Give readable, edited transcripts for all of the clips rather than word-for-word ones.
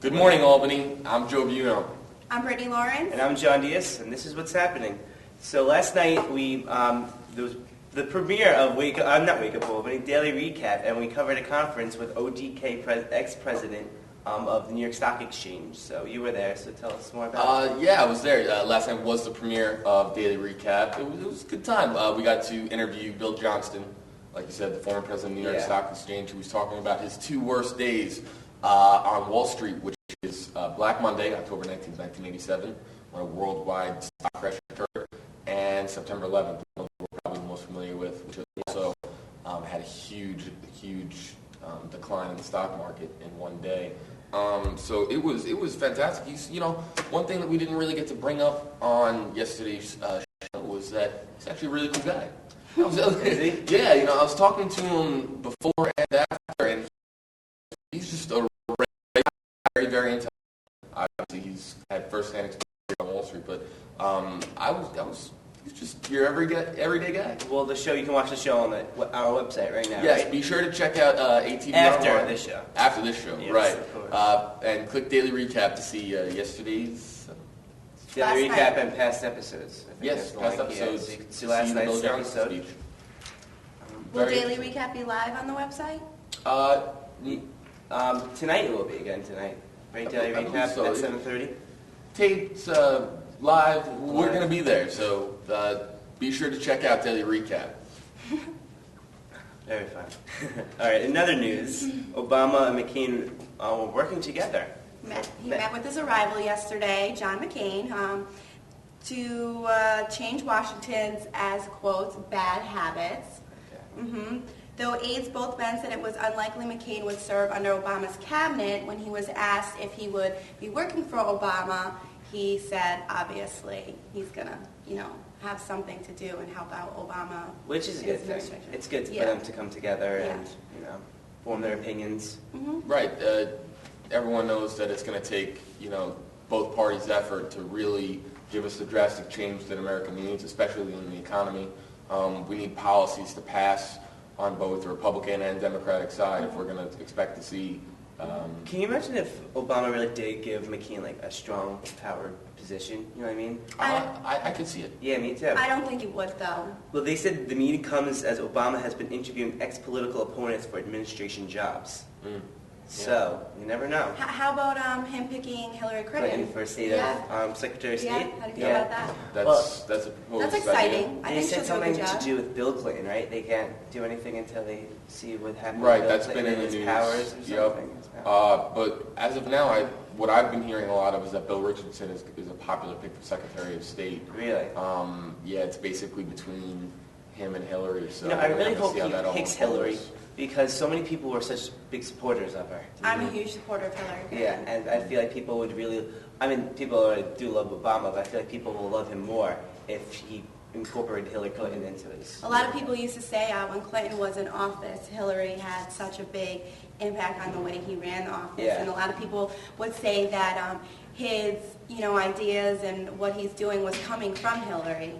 Good morning, Albany. I'm Joe Buno. I'm Brittany Lawrence. And I'm John Diaz, and this is what's happening. So last night there was the premiere of not Wake Up Albany, Daily Recap, and we covered a conference with OGK ex-president of the New York Stock Exchange. So you were there, so tell us more about it. Yeah, I was there. Last night was the premiere of Daily Recap. It was a good time. We got to interview Bill Johnston, like you said, the former president of the New York Stock Exchange, who was talking about his two worst days on Wall Street, which is Black Monday, October 19th, 1987, when a worldwide stock crash occurred, and September 11th, we're probably the most familiar with, which also had a huge decline in the stock market in one day. So it was fantastic. One thing that we didn't really get to bring up on yesterday's show was that he's actually a really cool guy. Is he? Yeah, I was talking to him before and after, and he's just a very, very intelligent. Obviously, he's had first-hand experience on Wall Street, but he's just your everyday guy. Well, you can watch the show on our website right now. Yes, right? be sure to check out ATV after this show. After this show, yes, right? Of course. And click Daily Recap to see yesterday's. Daily Recap and past episodes. Yes, past episodes. So you can see last night's episode. Speech. Will Daily Recap be live on the website? Tonight it will be again tonight. Right, Daily Recap so. at 7:30. Tapes live. We're going to be there, so be sure to check out Daily Recap. Very fun. All right, in other news, Obama and McCain were working together. He met with his arrival yesterday, John McCain, to change Washington's, as quotes, bad habits. Okay. Mm-hmm. Though aides both men said it was unlikely McCain would serve under Obama's cabinet, when he was asked if he would be working for Obama, he said, obviously, he's going to, have something to do and help out Obama. Which is a good thing. It's good for them to come together and, form their opinions. Mm-hmm. Right. Everyone knows that it's going to take, both parties' effort to really give us the drastic change that America needs, especially in the economy. We need policies to pass on both the Republican and Democratic side if we're going to expect to see. Can you imagine if Obama really did give McCain a strong power position? You know what I mean? I could see it. Yeah, me too. I don't think he would, though. Well, they said the meeting comes as Obama has been interviewing ex-political opponents for administration jobs. So, you never know. How about him picking Hillary Clinton? For State of Secretary of State? Yeah, how do you feel about that? That's a proposed That's exciting. idea. I They think said she'll do a something good job. to do with Bill Clinton, right? They can't do anything until they see what happened. Right, with Bill that's Clinton been in and the his news. powers or something. Yep. His powers. But as of now, what I've been hearing a lot of is that Bill Richardson is a popular pick for Secretary of State. Really? Yeah, it's basically between him and Hillary. So I really hope see how that he all picks Hillary unfolds. because so many people were such big supporters of her. I'm a huge supporter of Hillary Clinton. Yeah, and I feel like people would really, people already do love Obama, but I feel like people will love him more if he incorporated Hillary Clinton into his. A lot of people used to say when Clinton was in office, Hillary had such a big impact on the way he ran the office. Yeah. And a lot of people would say that his, ideas and what he's doing was coming from Hillary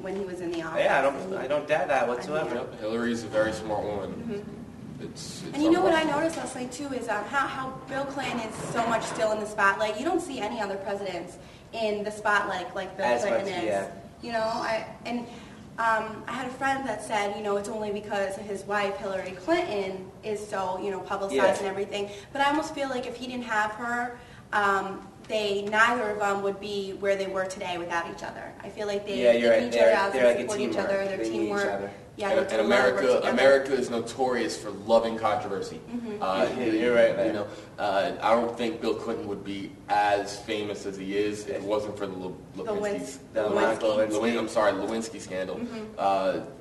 when he was in the office. Yeah, I don't doubt that whatsoever. Yep, Hillary's a very smart woman. Mm-hmm. It's And you know what I noticed last night too is how Bill Clinton is so much still in the spotlight. You don't see any other presidents in the spotlight like Bill As Clinton much, is. yeah. I had a friend that said, it's only because his wife Hillary Clinton is so publicized and everything. But I almost feel like if he didn't have her, neither of them would be where they were today without each other. I feel like they need each other out, they're like a support each teamwork. other, their They need each teamwork. other. Yeah, and they do a lot of work together. America is notorious for loving controversy. You're right there. I don't think Bill Clinton would be as famous as he is if it wasn't for the Lewinsky. Lewinsky scandal.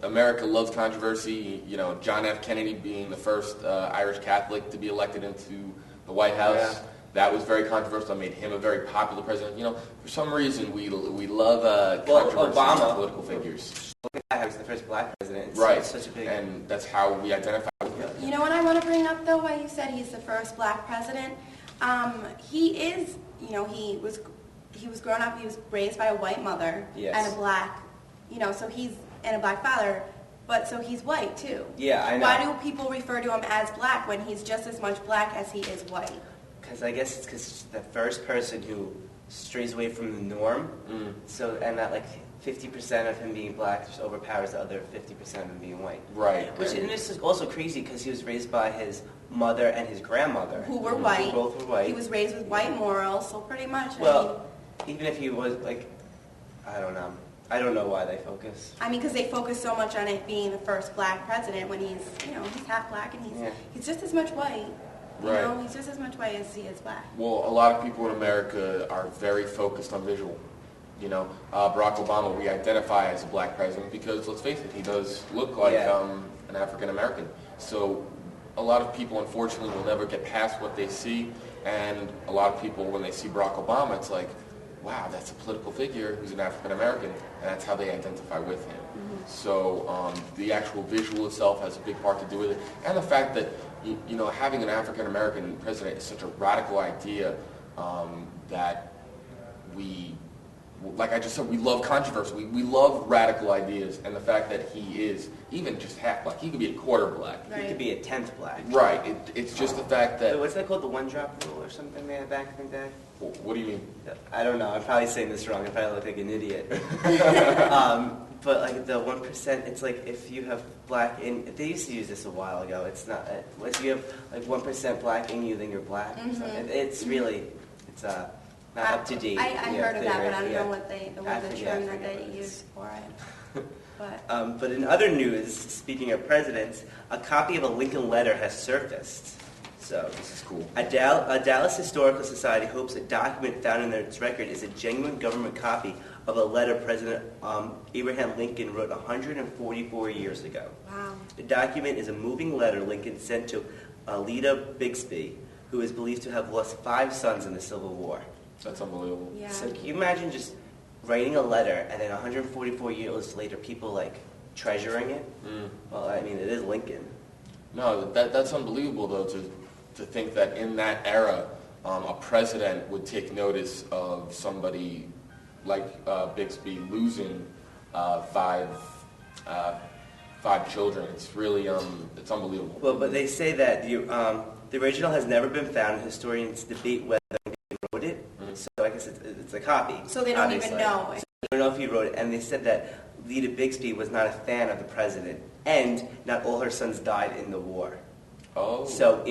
America loves controversy. John F. Kennedy being the first Irish Catholic to be elected into the White House. Yeah. That was very controversial. That made him a very popular president. For some reason, we love controversies Obama. and political figures. He was the first black president. It's Right, such a big. and that's how we identify with him. You know what I want to bring up, though, why you said he's the first black president? He is, he was grown up, he was raised by a white mother and a black, so he's, and a black father, but so he's white, too. Yeah, I know. Why do people refer to him as black when he's just as much black as he is white? because I guess it's because the first person who strays away from the norm. So, and that like 50% of him being black just overpowers the other 50% of him being white. Right. And this is also crazy because he was raised by his mother and his grandmother. Who were white. Who both were white. He was raised with white morals, so pretty much. Well, even if he was like, I don't know. I don't know why they focus. I mean, because they focus so much on it being the first black president when he's, he's half black and he's just as much white. You know, he's just as much white as he is black. Well, a lot of people in America are very focused on visual. Barack Obama, we identify as a black president because, let's face it, he does look like an African American. So a lot of people, unfortunately, will never get past what they see. And a lot of people, when they see Barack Obama, it's like, wow, that's a political figure who's an African American, and that's how they identify with him. So the actual visual itself has a big part to do with it, and the fact that having an African American president is such a radical idea that we, like I just said, we love controversy. We love radical ideas, and the fact that he is even just half black, he could be a quarter black. Right. He could be a 10th black. Right. It's just the fact that. What's that called? The one drop rule or something they had back in the day? What do you mean? I don't know. I'm probably saying this wrong. I probably look like an idiot. But like the 1%, it's like if you have black in. They used to use this a while ago. It's not. If you have like 1% black in you, then you're black. So it's really, it's not up to date. I heard of that, but I don't know what the term that they use for it. But in other news, speaking of presidents, a copy of a Lincoln letter has surfaced. So this is cool. A Dallas Historical Society hopes a document found in its record is a genuine government copy of a letter President Abraham Lincoln wrote 144 years ago. Wow. The document is a moving letter Lincoln sent to Alida Bixby, who is believed to have lost 5 sons in the Civil War. That's unbelievable. Yeah. So can you imagine just writing a letter and then 144 years later people like treasuring it? Well, I mean, it is Lincoln. No, that's unbelievable though to think that in that era, a president would take notice of somebody like Bixby losing 5 children. It's really it's unbelievable. Well, but they say that the original has never been found. Historians debate whether Lincoln wrote it. So I guess it's a copy. So they don't obviously. even know. So they don't know if he wrote it. And they said that Lida Bixby was not a fan of the president, and not all her sons died in the war. Oh. So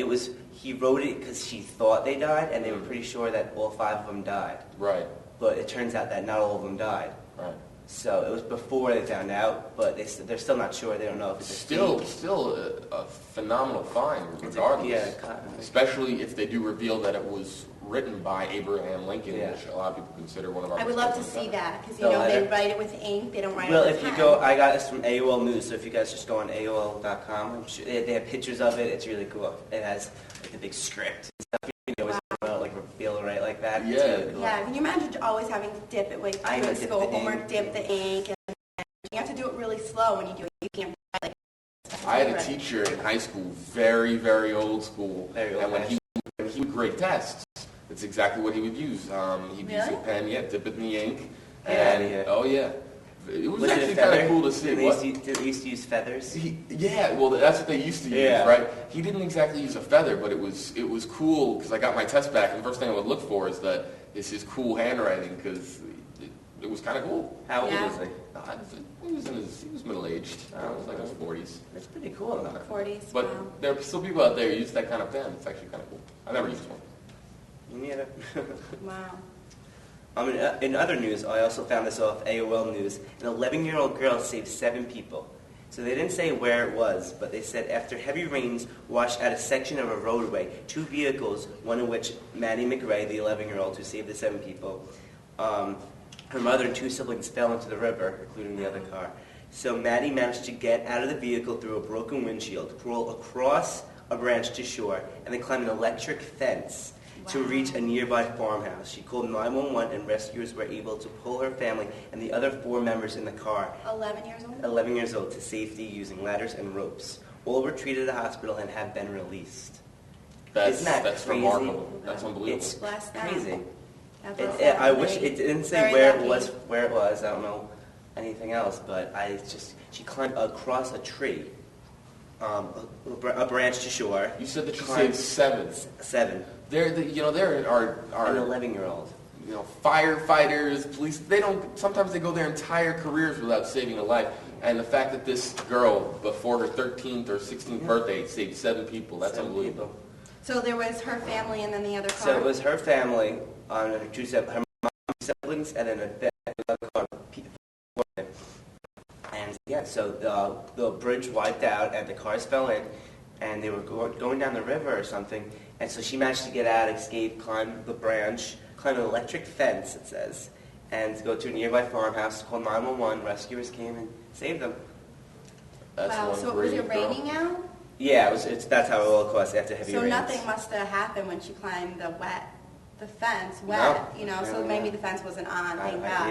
he wrote it because she thought they died, and they were pretty sure that all 5 of them died. Right. But it turns out that not all of them died. Right. So it was before they found out, but they're still not sure. They don't know if it's still a phenomenal find, regardless. Especially if they do reveal that it was written by Abraham Lincoln, which a lot of people consider one of our. I would love to see that because they write it with ink. They don't write it with pen. Well, if you go, I got this from AOL News. So if you guys just go on AOL.com, I'm sure they have pictures of it. It's really cool. It has like the big script and stuff. Like reveal right like that. Yeah. Really cool. Yeah. Can you imagine always having to dip it with school homework, dip the ink, and you have to do it really slow when you do it. You can't. I had a teacher in high school, very, very old school, and when he would grade tests, it's exactly what he would use. He'd use a pen, dip it in the ink, it was actually kind of cool to see. Did they used to use feathers? Well, that's what they used to use, right? He didn't exactly use a feather, but it was cool because I got my test back, and the first thing I would look for is that it's his cool handwriting because it was kind of cool. How old was he? He was middle-aged. It was like in his 40s. That's pretty cool. 40s. But there are still people out there who use that kind of pen. It's actually kind of cool. I never used one. Me neither. Wow. In other news, I also found this off AOL News. An 11-year-old girl saved 7 people. So they didn't say where it was, but they said after heavy rains washed out a section of a roadway, 2 vehicles, one of which Maddie McRae, the 11-year-old who saved the 7 people, her mother and 2 siblings fell into the river, including the other car. So Maddie managed to get out of the vehicle through a broken windshield, crawl across a branch to shore, and then climb an electric fence to reach a nearby farmhouse. She called 911 and rescuers were able to pull her family and the other 4 members in the car, 11 years old? 11 years old, to safety using ladders and ropes. All were treated at the hospital and have been released. Isn't that crazy? Remarkable. That's unbelievable. It's Bless them. crazy. I wish it didn't say very where lucky. it was. I don't know anything else, but she climbed across a tree, a branch to shore. You said that you saved 7. 7. there are An 11-year-old. Firefighters, police. Sometimes they go their entire careers without saving a life. And the fact that this girl, before her 13th or 16th birthday, saved 7 people, that's unbelievable. So there was her family and then the other car? So it was her family, her mom, siblings, and then another car. And yeah, so the bridge wiped out and the cars fell in, and they were going down the river or something. And so she managed to get out, escape, climb the branch, climb an electric fence, it says, and go to a nearby farmhouse, called 911. Rescuers came and saved them. Wow, so was it raining out? Yeah, that's how it all caused after heavy rains. So nothing must have happened when she climbed the fence, No. so maybe the fence wasn't on, thank God.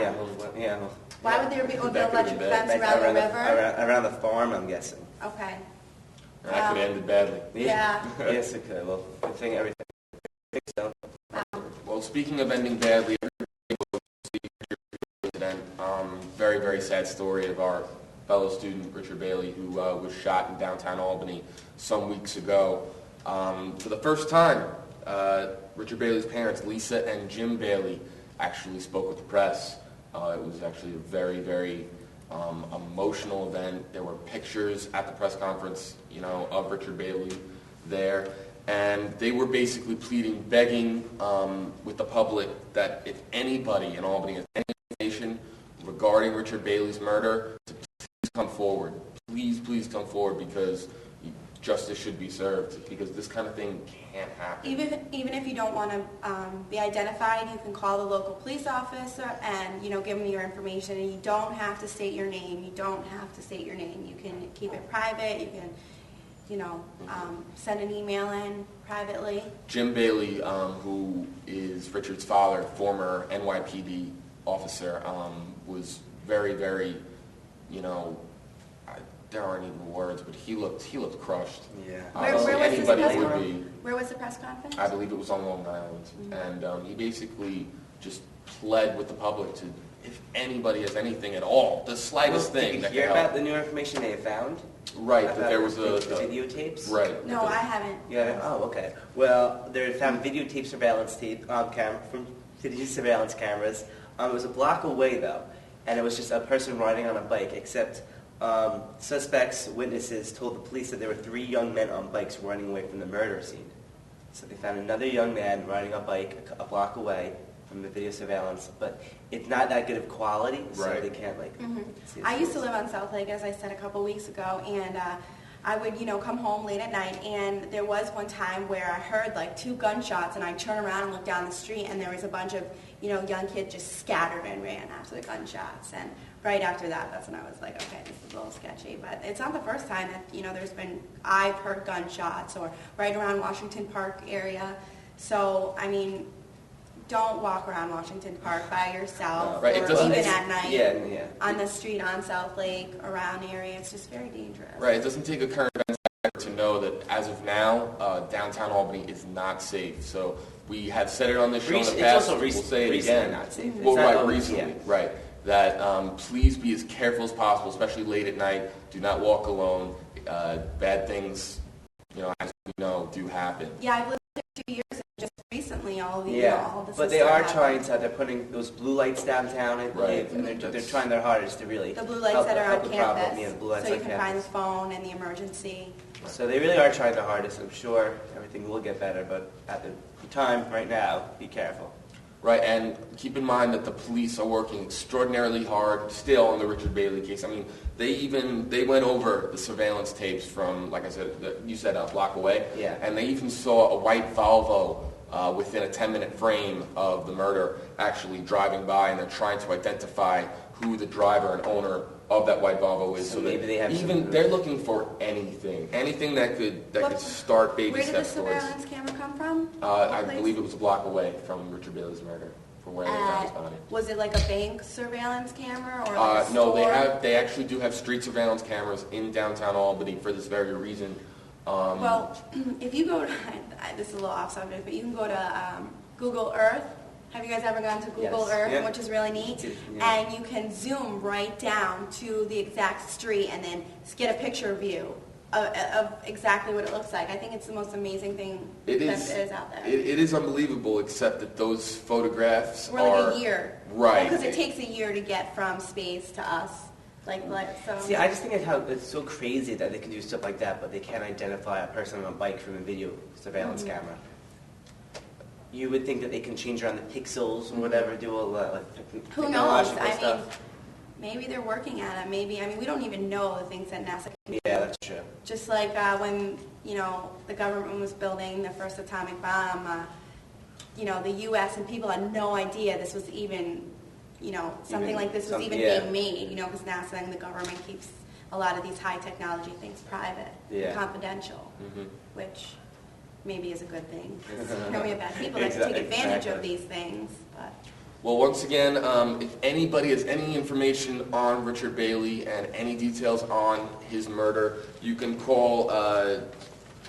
Yeah. Why would there be the electric fence Like around the river? Around the farm, I'm guessing. Okay. That could have ended badly. Yeah. Yes, it could. Well, good thing everything. I think so. Well, speaking of ending badly, very, very sad story of our fellow student, Richard Bailey, who was shot in downtown Albany some weeks ago. For the first time, Richard Bailey's parents, Lisa and Jim Bailey, actually spoke with the press. It was actually a very, very emotional event. There were pictures at the press conference, of Richard Bailey there. And they were basically begging with the public that if anybody in Albany has any information regarding Richard Bailey's murder, to please come forward. Please come forward, because justice should be served, because this kind of thing can't happen. Even if you don't want to be identified, you can call the local police officer and give them your information. And you don't have to state your name. You can keep it private. You can send an email in privately. Jim Bailey, who is Richard's father, former NYPD officer, was very, very, there aren't even words, but he looked crushed. Yeah. Where was the press conference? I believe it was on Long Island. Mm-hmm. And he basically just pled with the public to, if anybody has anything at all, the slightest thing that Did you hear can help. about the new information they found? Right, that there was the videotapes? Right. No, I haven't. Yeah. Oh, okay. Well, they found videotape surveillance tape from video surveillance cameras. It was a block away though, and it was just a person riding on a bike. Except suspects, witnesses told the police that there were 3 young men on bikes running away from the murder scene. So they found another young man riding a bike a block away from the video surveillance, but it's not that good of quality, so they can't see I used to live on South Lake, as I said a couple weeks ago, and I would come home late at night, and there was one time where I heard 2 gunshots, and I turned around and looked down the street, and there was a bunch of young kids just scattered and ran after the gunshots. And right after that, that's when I was like, okay, this is a little sketchy. But it's not the first time that I've heard gunshots, or right around Washington Park area. So I mean, don't walk around Washington Park by yourself, or even at night on the street on South Lake, around the area. It's just very dangerous. Right. It doesn't take a current event to know that as of now, downtown Albany is not safe. So we have said it on this show in the past. We'll say it again. Not safe. Recently. Right. That please be as careful as possible, especially late at night. Do not walk alone. Bad things, as we know, do happen. Yeah, I've lived there 2 years, and just recently all this. But they are they're putting those blue lights downtown, I believe, and they're trying their hardest to really the blue lights that are on campus, the blue lights so you on can campus. find the phone and the emergency. So they really are trying their hardest. I'm sure everything will get better, but at the time right now, be careful. Right, and keep in mind that the police are working extraordinarily hard still on the Richard Bailey case. I mean, they went over the surveillance tapes from, like I said, you said a block away. Yeah. And they even saw a white Volvo within a 10-minute frame of the murder actually driving by, and they're trying to identify who the driver and owner of that white Volvo is. So maybe they have they're looking for anything that could start baby steps towards. Where did the surveillance camera come from? I believe it was a block away from Richard Bailey's murder, from where they found his body. Was it like a bank surveillance camera or like a no, store? they actually do have street surveillance cameras in downtown Albany for this very reason. Well, if you go to, this is a little off subject, but you can go to Google Earth. Have you guys ever gone to Google Earth, which is really neat? And you can zoom right down to the exact street and then get a picture view of exactly what it looks like. I think it's the most amazing thing that is out there. It is unbelievable, except that those photographs We're are... like a year. Right. Because it takes a year to get from space to us. So. See, I just think it's so crazy that they can do stuff like that, but they can't identify a person on a bike from a video surveillance camera. You would think that they can change around the pixels or whatever, do all that Who knows? technological stuff. Maybe they're working at it. Maybe, we don't even know the things that NASA can do. Yeah, that's true. Just like when, the government was building the first atomic bomb, the U.S. and people had no idea this was even, something like this was even being made, because NASA and the government keeps a lot of these high technology things private, confidential, which maybe is a good thing. We have bad people that can take advantage of these things, but... Well, once again, if anybody has any information on Richard Bailey and any details on his murder, you can call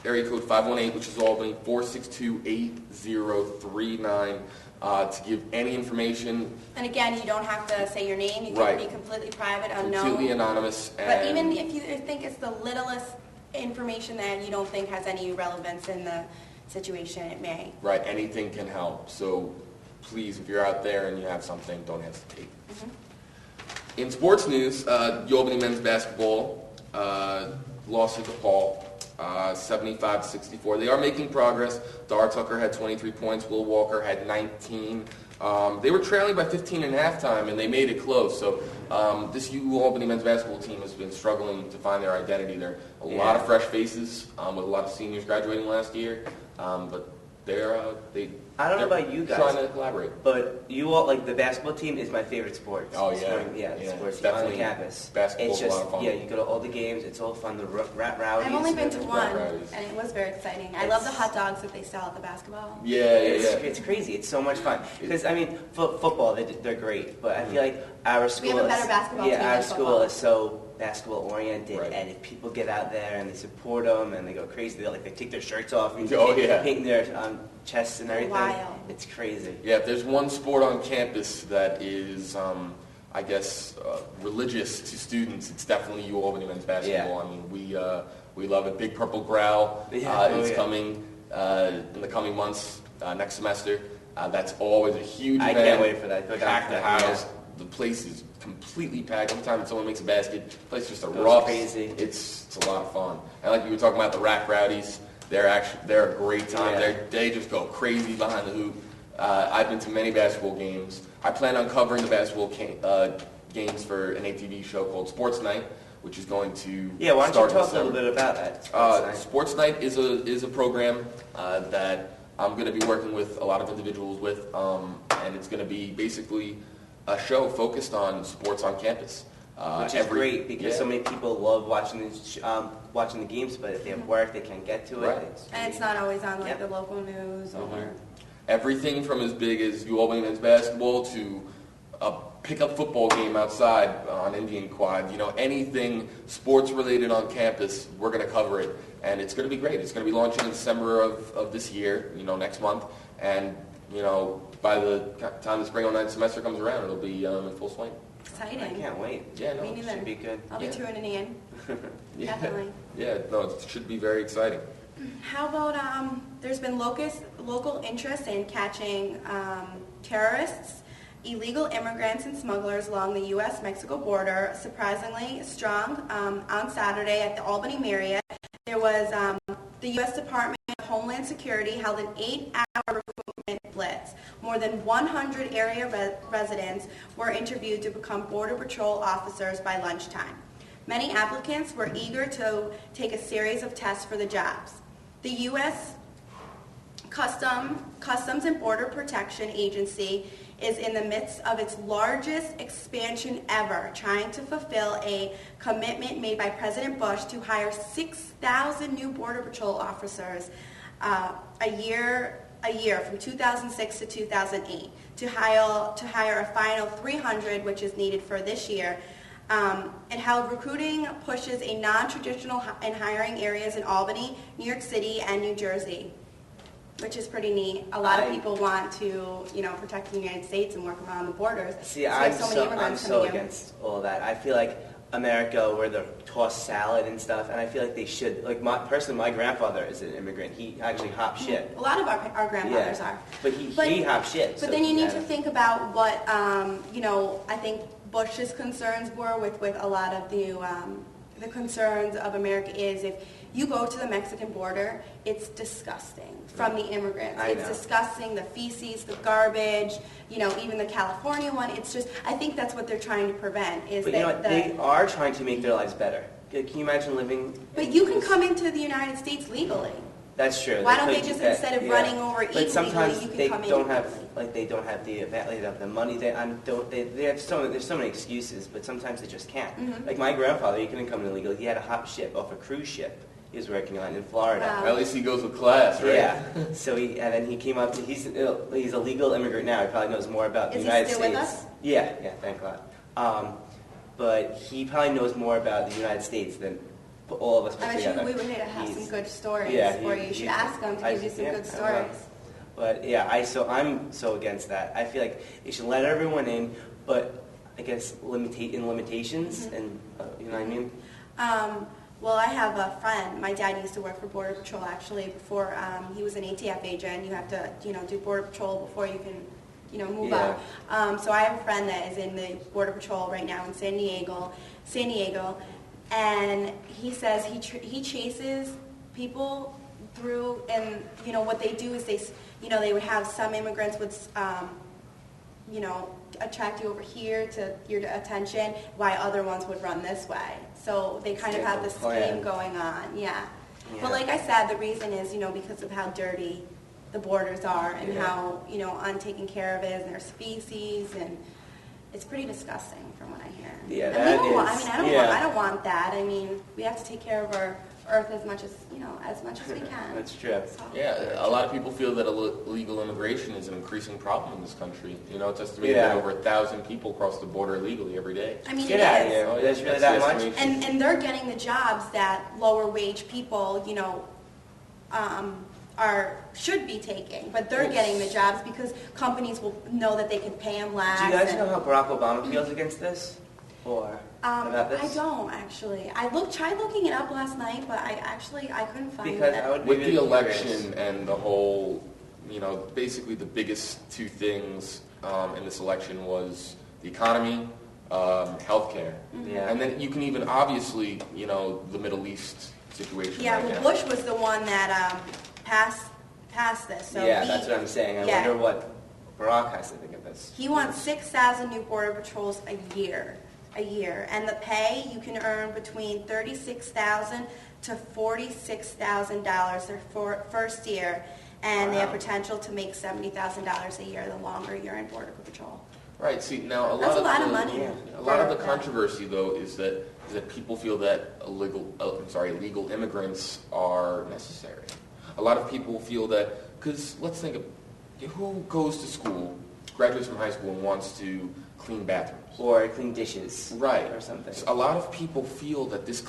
area code 518, which is Albany, 462-8039 to give any information. And again, you don't have to say your name. You can be completely private, unknown. Completely anonymous. But even if you think it's the littlest information that you don't think has any relevance in the situation, it may. Right, anything can help. So please, if you're out there and you have something, don't hesitate. In sports news, the Albany men's basketball lost to DePaul, 75-64. They are making progress. Dar Tucker had 23 points. Will Walker had 19. They were trailing by 15 at halftime, and they made it close. So this Albany men's basketball team has been struggling to find their identity. There are a lot of fresh faces with a lot of seniors graduating last year, but I don't know about you guys, trying to collaborate. But you all, the basketball team is my favorite sport. Oh, yeah. Sports Definitely on the campus. Basketball's It's just, a lot of fun. Yeah, you go to all the games, it's all fun, the rat rowdies. I've only been to one, rowdies. and it was very exciting. I love the hot dogs that they sell at the basketball. It's crazy. It's so much fun. Because, football, they're great, but I feel like our school We have a better basketball team our than school football. is so basketball oriented, Right. and if people get out there and they support them and they go crazy, they take their shirts off and paint their chests and everything. Wild. It's crazy. Yeah, if there's one sport on campus that is, religious to students, it's definitely Albany men's basketball. We love it. Big Purple Growl is coming in the coming months, next semester. That's always a huge event. I can't wait for that. Packed the house. Yeah. The place is completely packed. Every time someone makes a basket, the place just Goes erupts. crazy. It's a lot of fun. And like you were talking about the Rack Rowdies, they're a great time. Yeah. They just go crazy behind the hoop. I've been to many basketball games. I plan on covering the basketball games for an ATV show called Sports Night, which is going to why don't start you talk a December. little bit about that? Sports Night is a program that I'm going to be working with a lot of individuals with, and it's going to be basically a show focused on sports on campus. Which is great because so many people love watching the games, but if they have work, they can't get to it. Right. And it's not always on the local news or... Everything from as big as Albany men's basketball to a pickup football game outside on Indian Quad. Anything sports related on campus, we're going to cover it, and it's going to be great. It's going to be launching in December of this year, next month, and by the time the spring on ninth semester comes around, it'll be in full swing. Exciting. I can't wait. Yeah, no, Me it neither. Should be good. I'll be tuning in. Definitely. Yeah, no, it should be very exciting. How about there's been local interest in catching terrorists, illegal immigrants, and smugglers along the U.S.-Mexico border surprisingly strong. On Saturday at the Albany Marriott, there was the U.S. Department of Homeland Security held an 8-hour recruitment blitz. More than 100 area residents were interviewed to become Border Patrol officers by lunchtime. Many applicants were eager to take a series of tests for the jobs. The U.S. Customs and Border Protection Agency is in the midst of its largest expansion ever, trying to fulfill a commitment made by President Bush to hire 6,000 new Border Patrol officers a year from 2006 to 2008, to hire a final 300, which is needed for this year. And how recruiting pushes a non-traditional in hiring areas in Albany, New York City, and New Jersey, which is pretty neat. A lot of people want to, protect the United States and work around the borders. See, so I'm so many so immigrants I'm so coming in. against all that. I feel like America where they're tossed salad and stuff, and I feel like they should. Like my grandfather is an immigrant. He actually hopped ship. A lot of our grandfathers are. But he hopped ship. But so then you need to think about what, I think Bush's concerns were with a lot of the concerns of America is if you go to the Mexican border, it's disgusting from the immigrants. It's disgusting, the feces, the garbage, even the California one. It's just, I think that's what they're trying to prevent. They are trying to make their lives better. Can you imagine living? But you can come into the United States legally. That's true. Why don't they just, instead of running over illegally, but sometimes you can they come in don't legally? they don't have the money. They have there's so many excuses, but sometimes they just can't. Mm-hmm. Like my grandfather, he couldn't come in illegally. He had to hop ship off a cruise ship he was working on in Florida. Wow. At least he goes with class, right? Yeah. So then he came up. He's a legal immigrant now. He probably knows more about the United States. Is he still with us? Yeah. Thank God. But he probably knows more about the United States than all of us put together. We would have some good stories for you. You should ask him to give you some good stories. But I'm so against that. I feel like they should let everyone in, but I guess in limitations, and you know what I mean. Well, I have a friend. My dad used to work for Border Patrol actually before he was an ATF agent. You have to do Border Patrol before you can move out. So I have a friend that is in the Border Patrol right now in San Diego, and he says he chases people through, and what they do is they would have some immigrants would attract you over here to your attention, while other ones would run this way. So they kind of have this scheme going on. Yeah. But like I said, the reason is because of how dirty the borders are and how untaken care of it is, and their species, and it's pretty disgusting from what I hear. Yeah, and that I don't want that. I mean, we have to take care of our earth as much as we can. That's true. So. Yeah, a lot of people feel that illegal immigration is an increasing problem in this country. It's estimated that over 1,000 people cross the border illegally every day. I mean, Get out of here. There's really that much? And they're getting the jobs that lower wage people, should be taking, but they're getting the jobs because companies will know that they can pay them less. Do you guys know how Barack Obama feels against this? Or about this? I don't actually. I tried looking it up last night, but I couldn't find because it. With the election and the whole, basically the biggest two things in this election was the economy, healthcare, and then you can even obviously, the Middle East situation. Yeah, right well, now. Bush was the one that passed this. So that's what I'm saying. I wonder what Barack has to think of this. He wants 6,000 new border patrols a year, and the pay you can earn between $36,000 to $46,000 their first year, and they have potential to make $70,000 a year the longer you're in border patrol. Right. See, now a That's lot of money. A lot of the controversy, though, is that people feel that illegal immigrants are necessary. A lot of people feel that because let's think of who goes to school, graduates from high school, and wants to clean bathrooms or clean dishes, right, or something. So a lot of people feel that this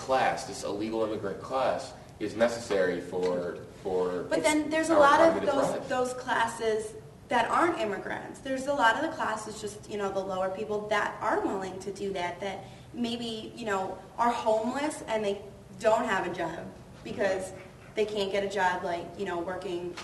illegal immigrant class, is necessary for. But then there's a lot of those classes that aren't immigrants. There's a lot of the classes, just, the lower people that are willing to do that maybe, are homeless and they don't have a job because they can't get a job like, working,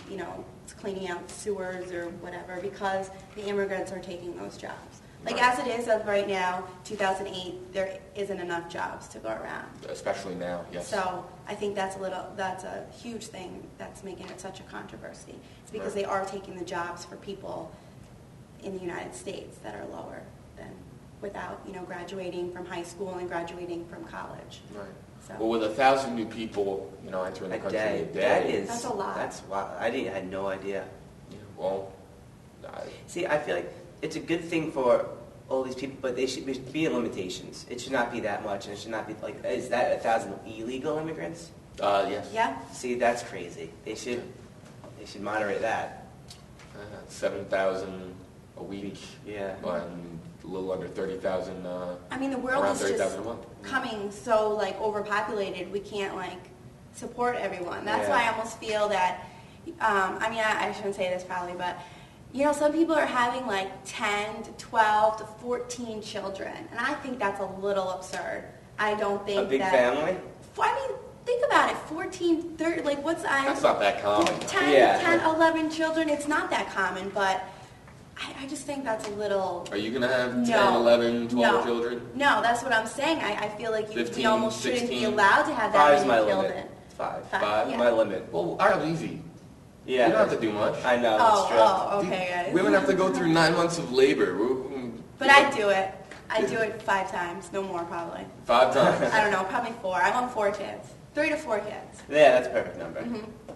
cleaning out sewers or whatever because the immigrants are taking those jobs. Like as it is of right now, 2008, there isn't enough jobs to go around. Especially now, yes. So I think that's a huge thing that's making it such a controversy. It's because they are taking the jobs for people in the United States that are lower than without, graduating from high school and graduating from college. Right. So. Well, with 1,000 new people, entering the country a day. That's a lot. That's wild. I had no idea. Yeah, well, see, I feel like it's a good thing for all these people, but they should be in limitations. It should not be that much, and it should not be like, is that 1,000 illegal immigrants? Yes. Yeah. See, that's crazy. They should moderate that. 7,000 a week. Yeah. And a little under 30,000. I mean, the world around is 30,000 just a month. coming so overpopulated. We can't support everyone. That's why I almost feel that. I shouldn't say this probably, but some people are having 10 to 12 to 14 children, and I think that's a little absurd. I don't think A big family? I mean, think about it. 14, 30, like what's That's not that common. 10, 11 children. It's not that common, but I just think that's a little... Are you going to have 10, No. 11, 12 No. children? No, that's what I'm saying. I feel like we 15, almost shouldn't be 16? allowed to have that 5 is many my children. limit. 5. Five? Yeah. My limit. Well, I have easy. Yeah. You don't have to do much. I know, that's true. Oh, okay, guys. Women have to go through 9 months of labor. But I do it. I do it 5 times, no more probably. 5 times. I don't know, probably 4. I want 4 kids. 3 to 4 kids. Yeah, that's a perfect number.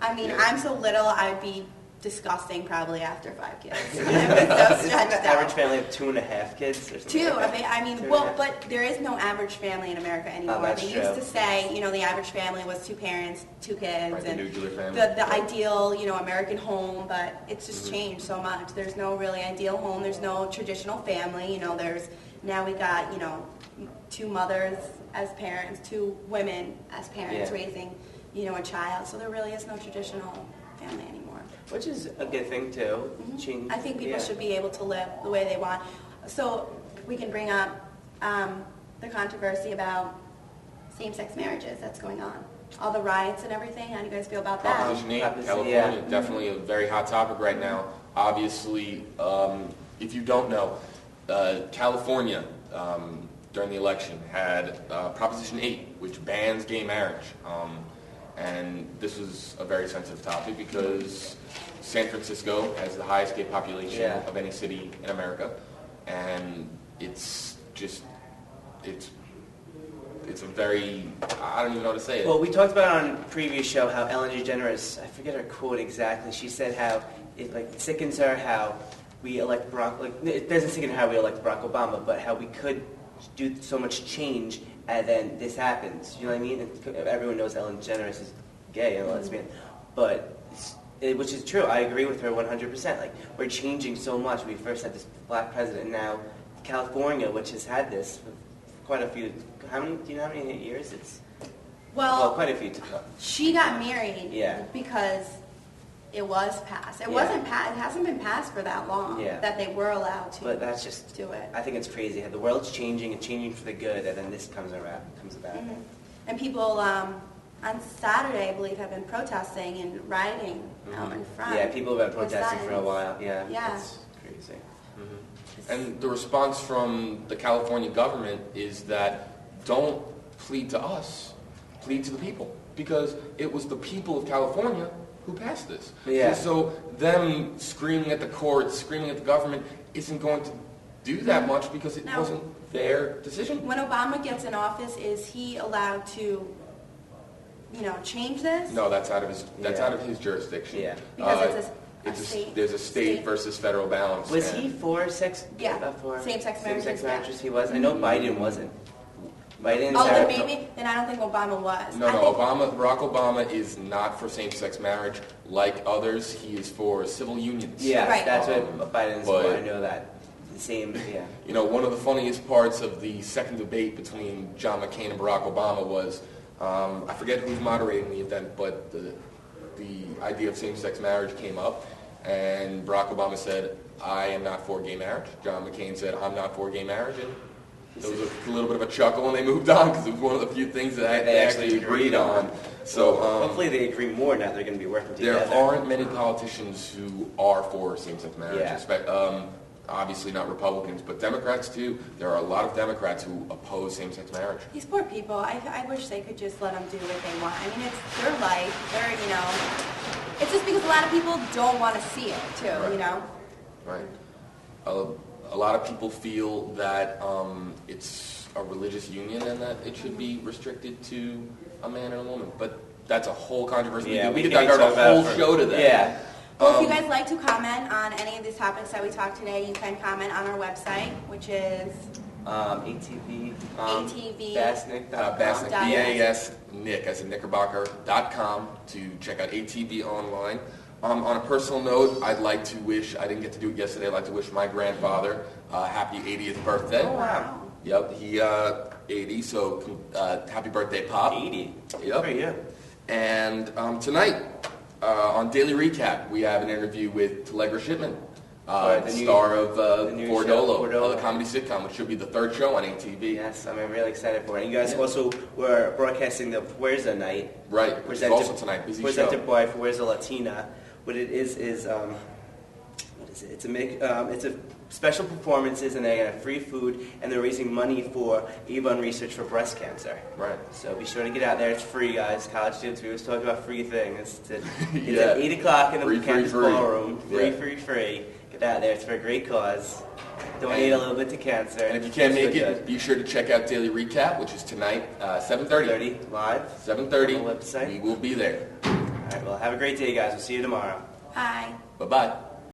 I mean, Yeah. I'm so little, I'd be disgusting probably after 5 kids. I'm so Isn't stretched the average out. family of 2.5 kids or something? 2, like that? I mean, 2.5. well, but there is no average family in America anymore. that's They true. used to say, the average family was 2 parents, 2 kids, Right, the and nuclear family. the ideal, American home, but it's just changed so much. There's no really ideal home. There's no traditional family. Now we got, 2 mothers as parents, 2 women as parents Yeah. raising, a child. So there really is no traditional family anymore. Which is a good thing, too. Change. I think people yeah. should be able to live the way they want. So we can bring up the controversy about same-sex marriages that's going on. All the riots and everything. How do you guys feel about that? Proposition 8, Proposition, California, yeah. definitely a very hot topic right now. Obviously, if you don't know, California, during the election, had Proposition 8, which bans gay marriage. And this was a very sensitive topic because San Francisco has the highest gay population Yeah. of any city in America. And it's a very, I don't even know how to say it. Well, we talked about on a previous show how Ellen DeGeneres, I forget her quote exactly, she said how it sickens her how we elect it doesn't sicken her how we elect Barack Obama, but how we could do so much change and then this happens. You know what I mean? And everyone knows Ellen DeGeneres is gay and a lesbian, but which is true. I agree with her 100%. Like, we're changing so much. We first had this black president, and now California, which has had this for quite a few. Do you know how many years? It's Well, quite a few. she got married Yeah. because it was passed. It Yeah. wasn't passed. It hasn't been passed for that long Yeah. that they were allowed to But that's just do it. I think it's crazy how the world's changing and changing for the good, and then this comes about. And people on Saturday, I believe, have been protesting and rioting out in front. Yeah, people have been with protesting for a signs. while. Yeah, Yeah. it's crazy. And the response from the California government is that don't plead to us, plead to the people. Because it was the people of California who passed this. Yeah. So them screaming at the courts, screaming at the government isn't going to do that much because it No. wasn't their decision. When Obama gets in office, is he allowed to, change this? No, that's out of his jurisdiction. Yeah. Because it's a state. There's a state versus federal balance. Was and he for sex? Yeah, For same-sex same-sex marriages, yeah. marriages. He was. I know Biden wasn't. Biden. Oh, then Sarah- maybe. Then I don't think Obama was. No, I no, think- Barack Obama is not for same-sex marriage. Like others, he is for civil unions. Yeah, Right. that's what Biden's But- for. I know that. The same. Yeah. One of the funniest parts of the second debate between John McCain and Barack Obama was, I forget who's moderating the event, but the idea of same-sex marriage came up, and Barack Obama said, "I am not for gay marriage." John McCain said, "I'm not for gay marriage," and there was a little bit of a chuckle, and they moved on because it was one of the few things that they actually agreed on. So hopefully they agree more now. They're going to be working together. there aren't many politicians who are for same-sex marriage. Yeah. Obviously not Republicans, but Democrats too. There are a lot of Democrats who oppose same-sex marriage. These poor people, I wish they could just let them do what they want. I mean, it's their life. It's just because a lot of people don't want to see it, too, Right. Right. A lot of people feel that it's a religious union and that it should be restricted to a man and a woman. But that's a whole controversy. Yeah, we we could can divert talk a whole about it show to that. Yeah. Well, if you guys like to comment on any of these topics that we talked today, you can comment on our website, which is ATV. ATV. Basnick.com. Basnick, .com. B-A-S-Nick, as in Knickerbocker.com to check out ATV online. On a personal note, I'd like to wish, I didn't get to do it yesterday, I'd like to wish my grandfather happy 80th birthday. Oh, wow. Yep, he 80, so happy birthday, Pop. 80. Yep. For you. And tonight, on Daily Recap, we have an interview with Telegra Shipman. the star of new Bordolo, show, the comedy sitcom, which should be the third show on ATV. Yes, I'm really excited for it. And you guys also were broadcasting the Fuerza night. Right, which is also tonight. Busy show. Presented by Fuerza Latina. What it is what is it? It's a special performances, and they have free food, and they're raising money for Avon Research for breast cancer. Right. So be sure to get out there. It's free, guys. College students, we always talk about free things. It's Yeah. at 8 o'clock in the Free, campus free. ballroom. Yeah. Free. Get out there. It's for a great cause. Donate a little bit to cancer. And if you can't make It's it, good. be sure to check out Daily Recap, which is tonight, 7:30. 30 live. 7:30. On the website. We will be there. All right. Well, have a great day, guys. We'll see you tomorrow. Bye. Bye-bye.